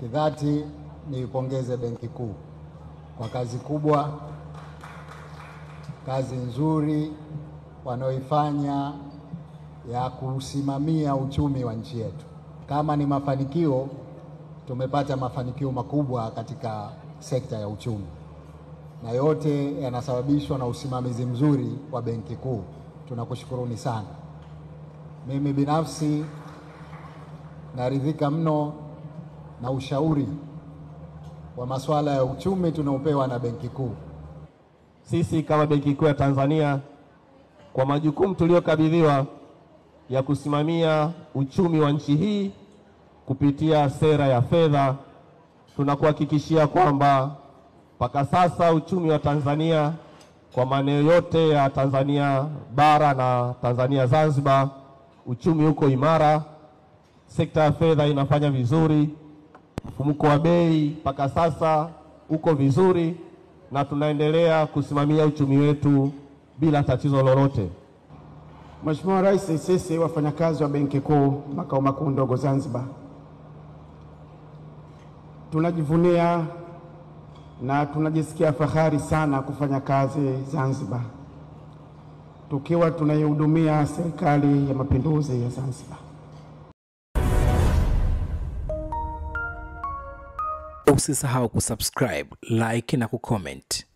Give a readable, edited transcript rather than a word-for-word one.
Kidhati niipongeze Benki Kuu kwa kazi kubwa, kazi nzuri wanaoifanya ya kusimamia uchumi wa nchi yetu. Kama ni mafanikio, tumepata mafanikio makubwa katika sekta ya uchumi, na yote yanasababishwa na usimamizi mzuri wa Benki Kuu. Tunakushukuruni sana. Mimi binafsi naridhika mno na ushauri wa masuala ya uchumi tunaopewa na Benki Kuu. Sisi kama Benki Kuu ya Tanzania, kwa majukumu tuliyokabidhiwa ya kusimamia uchumi wa nchi hii kupitia sera ya fedha, tunakuhakikishia kwamba mpaka sasa uchumi wa Tanzania kwa maeneo yote ya Tanzania bara na Tanzania Zanzibar, uchumi uko imara, sekta ya fedha inafanya vizuri, mfumuko wa bei mpaka sasa uko vizuri, na tunaendelea kusimamia uchumi wetu bila tatizo lolote. Mheshimiwa Rais, sisi wafanyakazi wa Benki Kuu makao makuu ndogo Zanzibar tunajivunia na tunajisikia fahari sana kufanya kazi Zanzibar, tukiwa tunaihudumia serikali ya mapinduzi ya Zanzibar. Usisahau kusubscribe, like na kucomment.